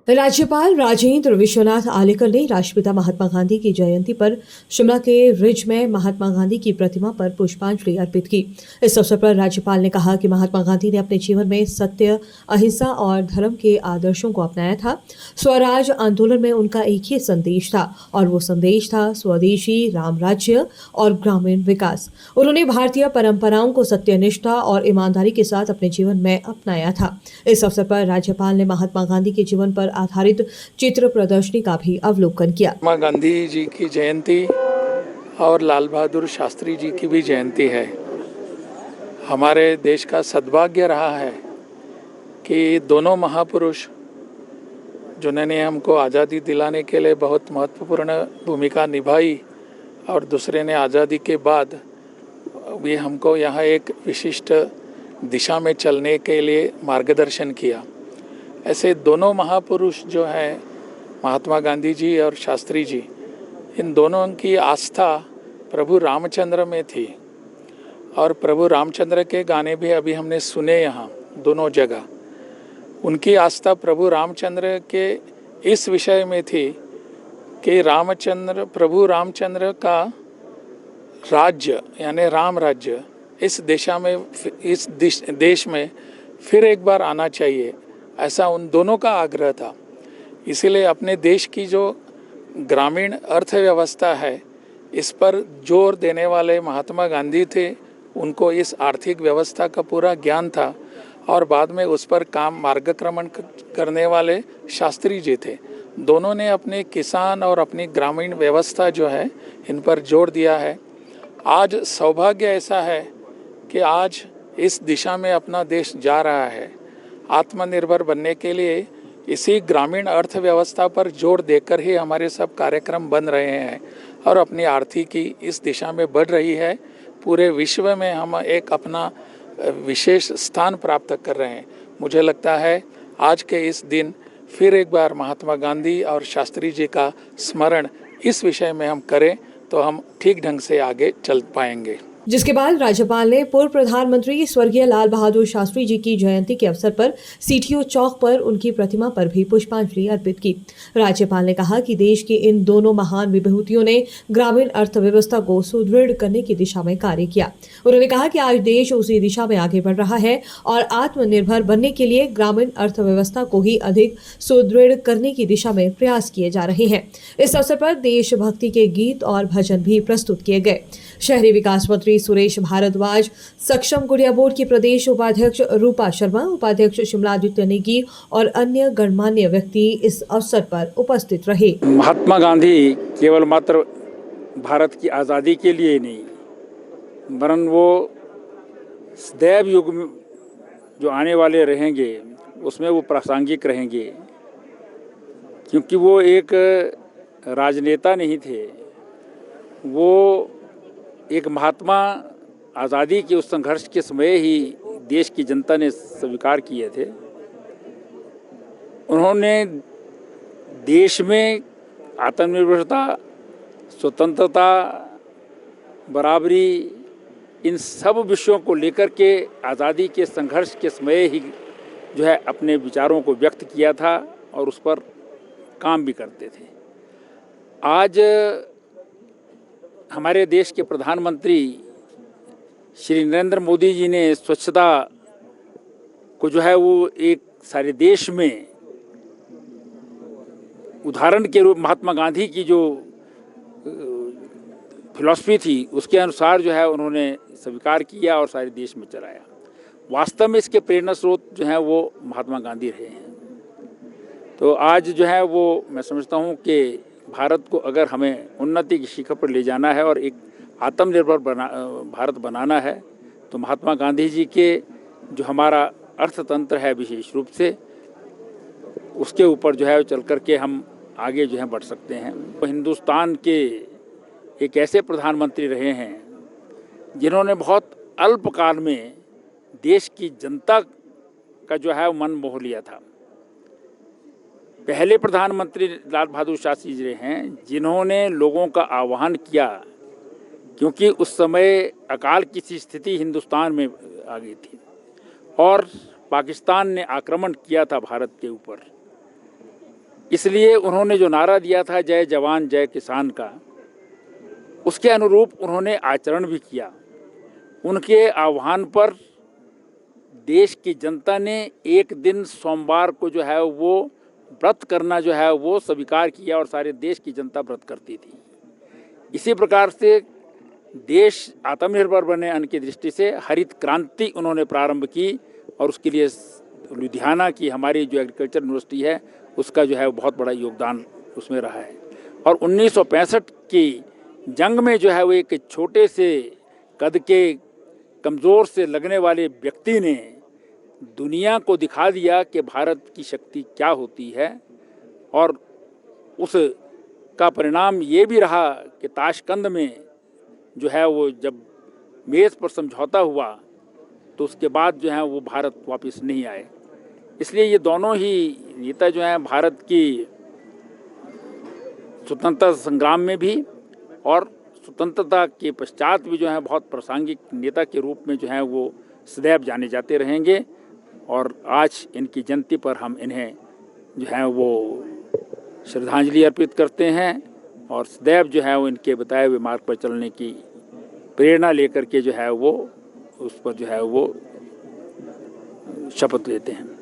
राज्यपाल राजेंद्र विश्वनाथ आलेकर ने राष्ट्रपिता महात्मा गांधी की जयंती पर शिमला के रिज में महात्मा गांधी की प्रतिमा पर पुष्पांजलि अर्पित की। इस अवसर पर राज्यपाल ने कहा कि महात्मा गांधी ने अपने जीवन में सत्य, अहिंसा और धर्म के आदर्शों को अपनाया था। स्वराज आंदोलन में उनका एक ही संदेश था और वो संदेश था स्वदेशी, राम राज्य और ग्रामीण विकास। उन्होंने भारतीय परंपराओं को सत्यनिष्ठा और ईमानदारी के साथ अपने जीवन में अपनाया था। इस अवसर पर राज्यपाल ने महात्मा गांधी के जीवन पर आधारित चित्र प्रदर्शनी का भी अवलोकन किया। महात्मा गांधी जी की जयंती और लाल बहादुर शास्त्री जी की भी जयंती है। हमारे देश का सद्भाग्य रहा है कि दोनों महापुरुष जिन्होंने हमको आज़ादी दिलाने के लिए बहुत महत्वपूर्ण भूमिका निभाई और दूसरे ने आज़ादी के बाद भी हमको यहाँ एक विशिष्ट दिशा में चलने के लिए मार्गदर्शन किया। ऐसे दोनों महापुरुष जो हैं महात्मा गांधी जी और शास्त्री जी, इन दोनों की आस्था प्रभु रामचंद्र में थी और प्रभु रामचंद्र के गाने भी अभी हमने सुने यहाँ दोनों जगह। उनकी आस्था प्रभु रामचंद्र के इस विषय में थी कि प्रभु रामचंद्र का राज्य यानी राम राज्य इस देश में फिर एक बार आना चाहिए, ऐसा उन दोनों का आग्रह था। इसीलिए अपने देश की जो ग्रामीण अर्थव्यवस्था है इस पर जोर देने वाले महात्मा गांधी थे। उनको इस आर्थिक व्यवस्था का पूरा ज्ञान था और बाद में उस पर मार्गक्रमण करने वाले शास्त्री जी थे। दोनों ने अपने किसान और अपनी ग्रामीण व्यवस्था जो है इन पर जोर दिया है। आज सौभाग्य ऐसा है कि आज इस दिशा में अपना देश जा रहा है। आत्मनिर्भर बनने के लिए इसी ग्रामीण अर्थव्यवस्था पर जोर देकर ही हमारे सब कार्यक्रम बन रहे हैं और अपनी आर्थिकी इस दिशा में बढ़ रही है। पूरे विश्व में हम एक अपना विशेष स्थान प्राप्त कर रहे हैं। मुझे लगता है आज के इस दिन फिर एक बार महात्मा गांधी और शास्त्री जी का स्मरण इस विषय में हम करें तो हम ठीक ढंग से आगे चल पाएंगे। जिसके बाद राज्यपाल ने पूर्व प्रधानमंत्री स्वर्गीय लाल बहादुर शास्त्री जी की जयंती के अवसर पर सीटीओ चौक पर उनकी प्रतिमा पर भी पुष्पांजलि अर्पित की। राज्यपाल ने कहा कि देश की इन दोनों महान विभूतियों ने ग्रामीण अर्थव्यवस्था को सुदृढ़ करने की दिशा में कार्य किया। उन्होंने कहा कि आज देश उसी दिशा में आगे बढ़ रहा है और आत्मनिर्भर बनने के लिए ग्रामीण अर्थव्यवस्था को ही अधिक सुदृढ़ करने की दिशा में प्रयास किए जा रहे हैं। इस अवसर पर देशभक्ति के गीत और भजन भी प्रस्तुत किए गए। शहरी विकास मंत्री सुरेश भारद्वाज, सक्षम गुड़िया बोर्ड की प्रदेश उपाध्यक्ष रूपा शर्मा, उपाध्यक्ष शिमला आदित्य नेगी और अन्य गणमान्य व्यक्ति इस अवसर पर उपस्थित रहे। महात्मा गांधी केवल मात्र भारत की आज़ादी के लिए नहीं, वरन वो सदैव युग में जो आने वाले रहेंगे उसमें वो प्रासंगिक रहेंगे, क्योंकि वो एक राजनेता नहीं थे, वो एक महात्मा आज़ादी के उस संघर्ष के समय ही देश की जनता ने स्वीकार किए थे। उन्होंने देश में आत्मनिर्भरता, स्वतंत्रता, बराबरी, इन सब विषयों को लेकर के आज़ादी के संघर्ष के समय ही जो है अपने विचारों को व्यक्त किया था और उस पर काम भी करते थे। आज हमारे देश के प्रधानमंत्री श्री नरेंद्र मोदी जी ने स्वच्छता को जो है वो एक सारे देश में उदाहरण के रूप महात्मा गांधी की जो फिलॉसफी थी उसके अनुसार जो है उन्होंने स्वीकार किया और सारे देश में चलाया। वास्तव में इसके प्रेरणा स्रोत जो है वो महात्मा गांधी रहे हैं। तो आज जो है वो मैं समझता हूँ कि भारत को अगर हमें उन्नति की शिखर पर ले जाना है और एक आत्मनिर्भर भारत बनाना है तो महात्मा गांधी जी के जो हमारा अर्थतंत्र है विशेष रूप से उसके ऊपर जो है चल कर के हम आगे जो है बढ़ सकते हैं। तो हिंदुस्तान के एक ऐसे प्रधानमंत्री रहे हैं जिन्होंने बहुत अल्पकाल में देश की जनता का जो है मन मोह लिया था। पहले प्रधानमंत्री लाल बहादुर शास्त्री जी हैं जिन्होंने लोगों का आह्वान किया, क्योंकि उस समय अकाल की सी स्थिति हिंदुस्तान में आ गई थी और पाकिस्तान ने आक्रमण किया था भारत के ऊपर। इसलिए उन्होंने जो नारा दिया था जय जवान जय किसान का, उसके अनुरूप उन्होंने आचरण भी किया। उनके आह्वान पर देश की जनता ने एक दिन सोमवार को जो है वो व्रत करना जो है वो स्वीकार किया और सारे देश की जनता व्रत करती थी। इसी प्रकार से देश आत्मनिर्भर बने अन्न की दृष्टि से हरित क्रांति उन्होंने प्रारंभ की और उसके लिए लुधियाना की हमारी जो एग्रीकल्चर यूनिवर्सिटी है उसका जो है बहुत बड़ा योगदान उसमें रहा है। और 1965 की जंग में जो है वो एक छोटे से कद के कमज़ोर से लगने वाले व्यक्ति ने दुनिया को दिखा दिया कि भारत की शक्ति क्या होती है। और उस का परिणाम ये भी रहा कि ताशकंद में जो है वो जब मेज़ पर समझौता हुआ तो उसके बाद जो है वो भारत वापस नहीं आए। इसलिए ये दोनों ही नेता जो हैं भारत की स्वतंत्रता संग्राम में भी और स्वतंत्रता के पश्चात भी जो है बहुत प्रासंगिक नेता के रूप में जो है वो सदैव जाने जाते रहेंगे। और आज इनकी जयंती पर हम इन्हें जो है वो श्रद्धांजलि अर्पित करते हैं और सदैव जो है वो इनके बताए हुए मार्ग पर चलने की प्रेरणा लेकर के जो है वो उस पर जो है वो शपथ लेते हैं।